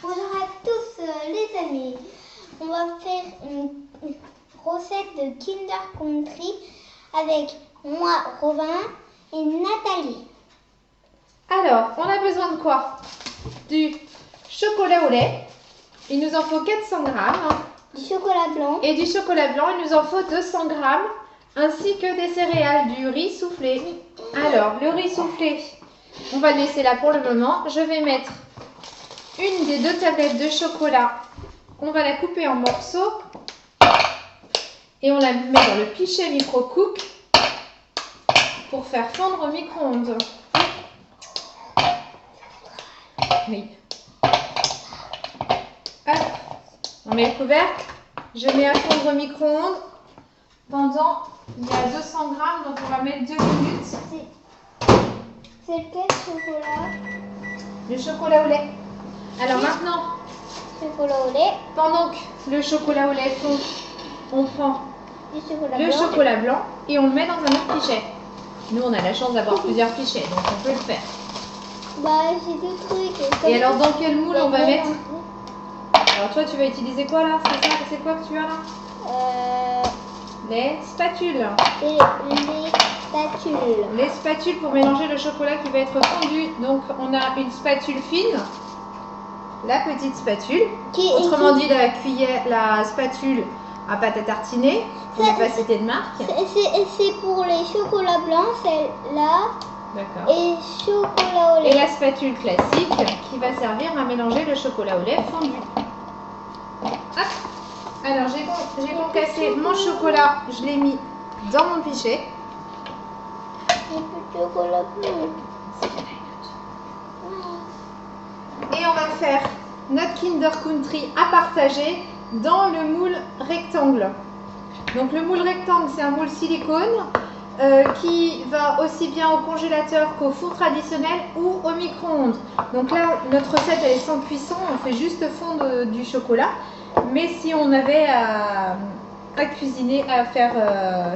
Bonjour à tous les amis. On va faire une recette de Kinder Country avec moi, Robin et Nathalie. Alors, on a besoin de quoi? Du chocolat au lait. Il nous en faut 400 grammes. Du chocolat blanc. Et du chocolat blanc, il nous en faut 200 grammes. Ainsi que des céréales, du riz soufflé. Alors, le riz soufflé, on va le laisser là pour le moment. Je vais mettre une des 2 tablettes de chocolat. On va la couper en morceaux. Et on la met dans le pichet micro-cook pour faire fondre au micro-ondes. Oui. Hop. On met le couvercle. Je mets à fondre au micro-ondes pendant, il y a 200 grammes, donc on va mettre 2 minutes. C'est lequel chocolat? Le chocolat au lait. Alors maintenant, Chocolat au lait. pendant que le chocolat au lait fond, on prend Du chocolat le blanc. chocolat blanc et on le met dans un autre pichet. Nous, on a la chance d'avoir plusieurs pichets, donc on peut le faire. Bah, j'ai deux trucs. Et alors, dans quel moule on va mettre? mélanger. Alors toi, tu vas utiliser quoi là? C'est ça? C'est quoi que tu as là? Les spatules. Les spatules. Les spatules pour mélanger le chocolat qui va être fondu. Donc, on a une spatule fine, la petite spatule. Autrement dit, la cuillère, la spatule à pâte à tartiner. On ne va pas citer de marque. C'est pour les chocolats blancs, celle-là. D'accord. Et chocolat au Et lait. la spatule classique qui va servir à mélanger le chocolat au lait fondu. Hop. Alors, j'ai concassé mon chocolat. Je l'ai mis dans mon pichet. Un peu de chocolat blanc. Et on va faire notre Kinder Country à partager dans le moule rectangle. Donc le moule rectangle, c'est un moule silicone qui va aussi bien au congélateur qu'au four traditionnel ou au micro-ondes. Donc là, notre recette elle est sans cuisson, on fait juste fondre du chocolat. Mais si on avait à cuisiner, à faire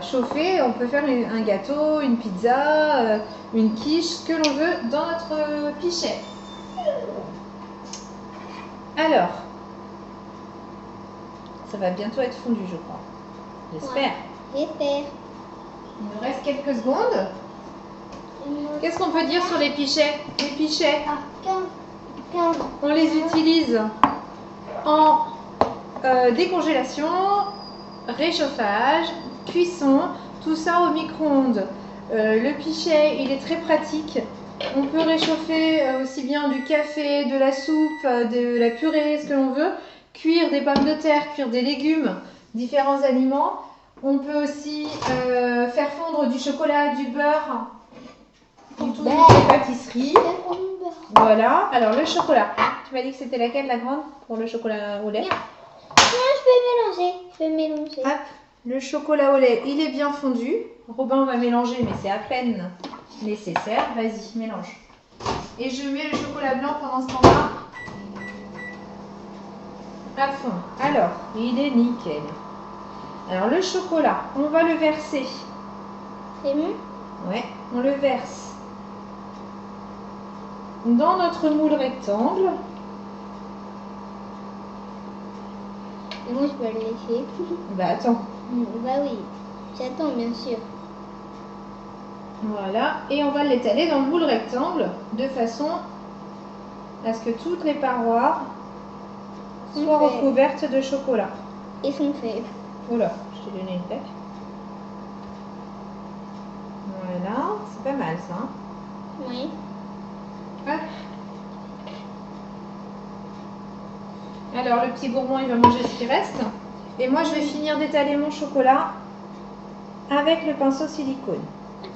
chauffer, on peut faire un gâteau, une pizza, une quiche, ce que l'on veut dans notre pichet. Alors, ça va bientôt être fondu, je crois. J'espère. J'espère. Il nous reste quelques secondes. Qu'est-ce qu'on peut dire sur les pichets? Les pichets, Ah, 15. on les utilise en décongélation, réchauffage, cuisson, tout ça au micro-ondes. Le pichet, il est très pratique. On peut réchauffer aussi bien du café, de la soupe, de la purée, ce que l'on veut. Cuire des pommes de terre, cuire des légumes, différents aliments. On peut aussi faire fondre du chocolat, du beurre pour toutes les pâtisseries. Voilà. Alors le chocolat. Tu m'as dit que c'était laquelle la grande pour le chocolat au lait? Non, je vais mélanger. Hop, le chocolat au lait, il est bien fondu. Robin va mélanger, mais c'est à peine nécessaire. Vas-y, mélange. Et je mets le chocolat blanc pendant ce temps-là à fond. Alors, il est nickel. Alors le chocolat, on va le verser. C'est bon? Ouais, on le verse dans notre moule rectangle. Et moi, je peux le laisser. Bah attends. Bah oui, j'attends bien sûr. Voilà, et on va l'étaler dans le moule rectangle de façon à ce que toutes les parois soient recouvertes de chocolat. Ils sont faits. Oula, je t'ai donné une claque. Voilà, c'est pas mal ça. Hein. Oui. Hop. Alors le petit gourmand il va manger ce qui reste. Et moi je vais finir d'étaler mon chocolat avec le pinceau silicone.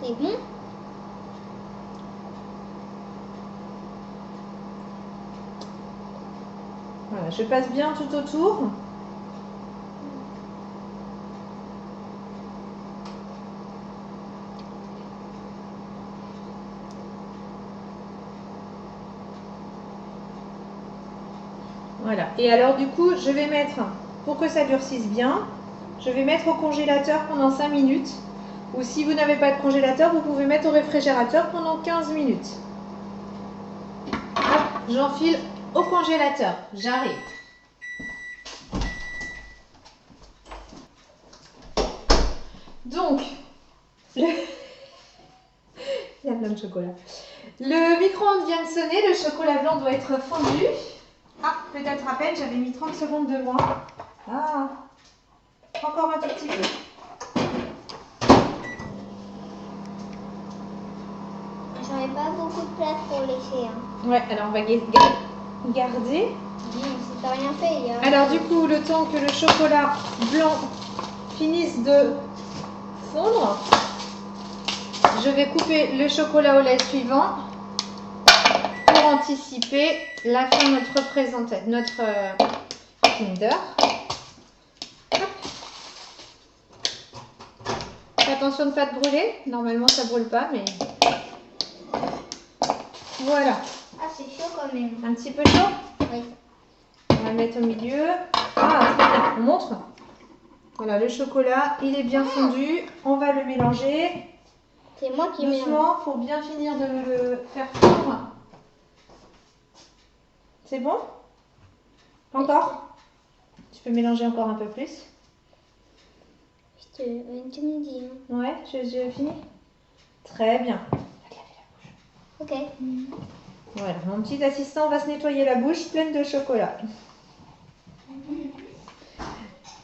C'est bon? Voilà, je passe bien tout autour. Voilà. Et alors du coup, je vais mettre, pour que ça durcisse bien, je vais mettre au congélateur pendant 5 minutes. Ou si vous n'avez pas de congélateur, vous pouvez mettre au réfrigérateur pendant 15 minutes. J'enfile au congélateur. J'arrive. Donc, il y a plein de chocolat. Le micro-ondes vient de sonner, le chocolat blanc doit être fondu. Ah, peut-être à peine, j'avais mis 30 secondes de moins. Ah, encore un tout petit peu. J'aurais pas beaucoup de place pour laisser. Hein. Ouais, alors on va garder. C'est pas rien fait. Hein. Alors du coup, le temps que le chocolat blanc finisse de fondre, je vais couper le chocolat au lait suivant pour anticiper la fin de notre Kinder. Hop. Fais attention de ne pas te brûler. Normalement, ça ne brûle pas, mais voilà. Ah, c'est chaud quand même. Un petit peu chaud. Oui. On va le mettre au milieu. Ah, très bien. On montre. Voilà, le chocolat, il est bien fondu. On va le mélanger. C'est moi qui mélange. Doucement, pour bien finir de le faire fondre. C'est bon? Encore? Tu peux mélanger encore un peu plus. Tu me dis. Hein. Ouais, j'ai fini. Très bien. Ok. Voilà, mon petit assistant va se nettoyer la bouche pleine de chocolat.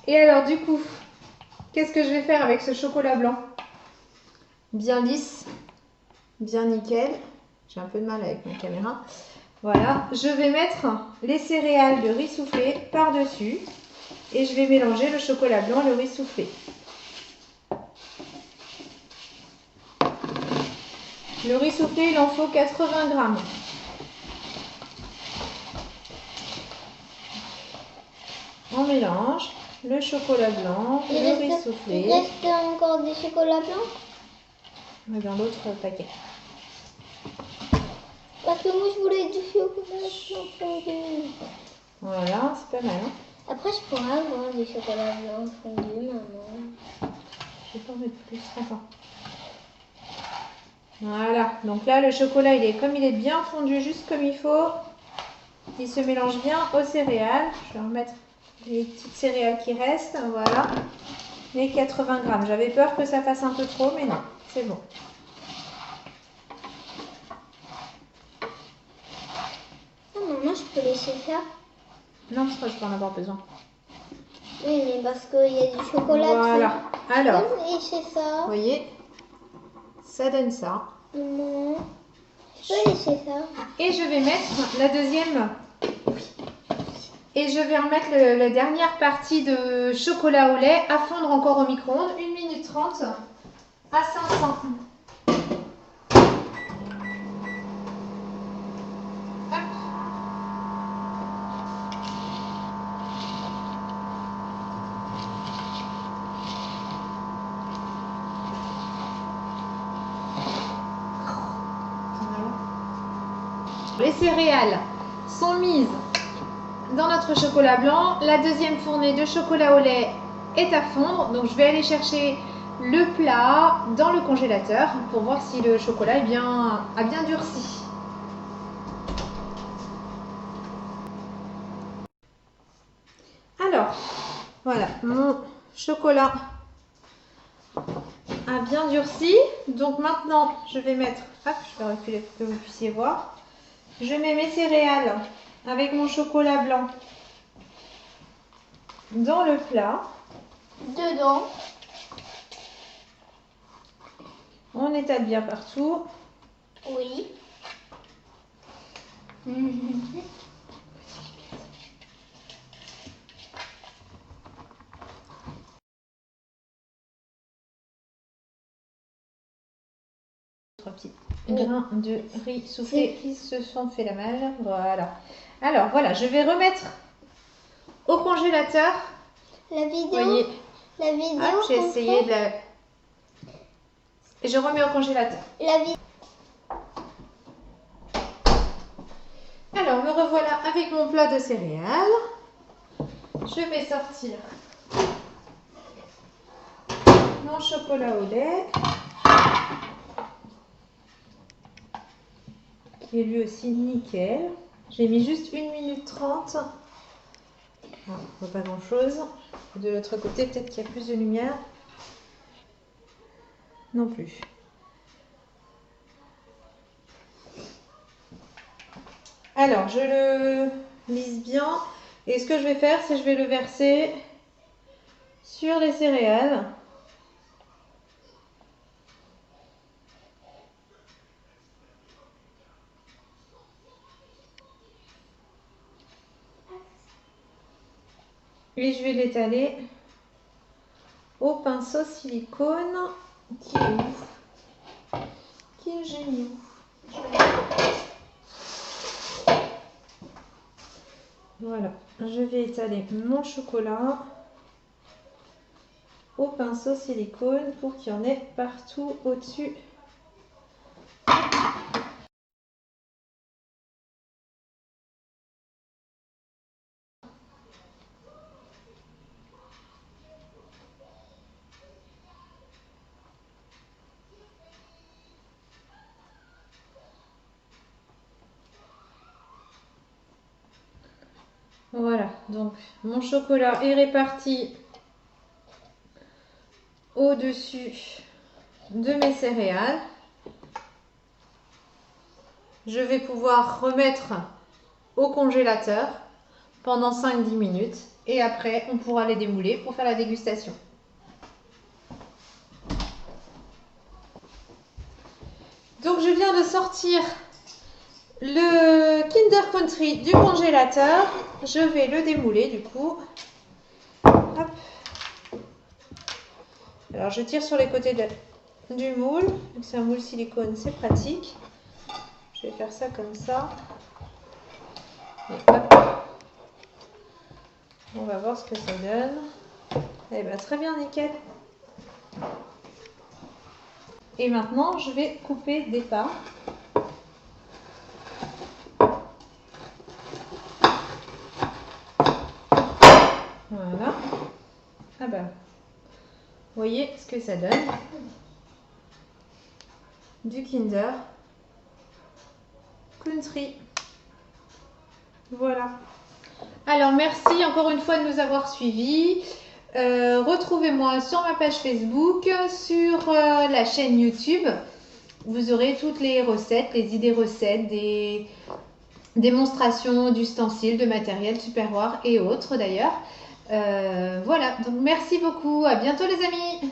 Et alors du coup, qu'est-ce que je vais faire avec ce chocolat blanc? Bien lisse, bien nickel. J'ai un peu de mal avec ma caméra. Voilà, je vais mettre les céréales de riz soufflé par-dessus et je vais mélanger le chocolat blanc et le riz soufflé. Le riz soufflé, il en faut 80 grammes. On mélange le chocolat blanc, le riz soufflé. Il reste encore des chocolats blancs? Dans l'autre paquet. Parce que moi je voulais du chocolat blanc fondu. Voilà, c'est pas mal. Hein, après je pourrais avoir du chocolat blanc fondu, maman. je vais pas en mettre plus. Attends. Voilà, donc là le chocolat comme il est bien fondu juste comme il faut, il se mélange bien aux céréales. Je vais remettre les petites céréales qui restent, voilà, les 80 grammes. J'avais peur que ça fasse un peu trop, mais non, c'est bon. Ah maman, je peux laisser ça? Non, parce que je peux en avoir besoin. Oui, mais parce qu'il y a du chocolat dessus. Voilà, alors, Je peux laisser ça? vous voyez, ça donne ça. Non, je peux laisser ça. Et je vais mettre la deuxième. Et je vais remettre la dernière partie de chocolat au lait à fondre encore au micro-ondes, 1 minute 30 à 500. Les céréales sont mises dans notre chocolat blanc. La deuxième fournée de chocolat au lait est à fondre. Donc je vais aller chercher le plat dans le congélateur pour voir si le chocolat a bien durci. Alors, voilà, mon chocolat a bien durci. Donc maintenant, je vais mettre, hop, je vais reculer pour que vous puissiez voir. Je mets mes céréales avec mon chocolat blanc dans le plat. Dedans. On étale bien partout. Oui. Trois petits grains de riz soufflé qui se sont fait la malle. Voilà. Alors voilà, je vais remettre au congélateur. La vidéo. Vous voyez, La vidéo. j'ai essayé de la... Et je remets au congélateur. La vidéo. Alors me revoilà avec mon plat de céréales. Je vais sortir mon chocolat au lait. Qui est lui aussi nickel. J'ai mis juste 1 minute 30. On voit pas grand chose. De l'autre côté, peut-être qu'il y a plus de lumière. Non plus. Alors, je le lisse bien. Et ce que je vais faire, c'est que je vais le verser sur les céréales. Et je vais l'étaler au pinceau silicone qui est où? Qui est génial. Voilà, je vais étaler mon chocolat au pinceau silicone pour qu'il y en ait partout au-dessus. Voilà, donc mon chocolat est réparti au-dessus de mes céréales. Je vais pouvoir remettre au congélateur pendant 5-10 minutes et après on pourra les démouler pour faire la dégustation. Donc je viens de sortir le Kinder Country du congélateur. Je vais le démouler du coup. Hop. Alors je tire sur les côtés du moule. C'est un moule silicone, c'est pratique. Je vais faire ça comme ça. Et hop. On va voir ce que ça donne. Eh bien, très bien, nickel. Et maintenant, je vais couper des parts. Voilà. Ah ben, vous voyez ce que ça donne. Du Kinder Country. Voilà. Alors, merci encore une fois de nous avoir suivis. Retrouvez-moi sur ma page Facebook, sur la chaîne YouTube. Vous aurez toutes les recettes, les idées recettes, des démonstrations d'ustensiles, de matériel Tupperware et autres d'ailleurs. Voilà, donc merci beaucoup. À bientôt les amis.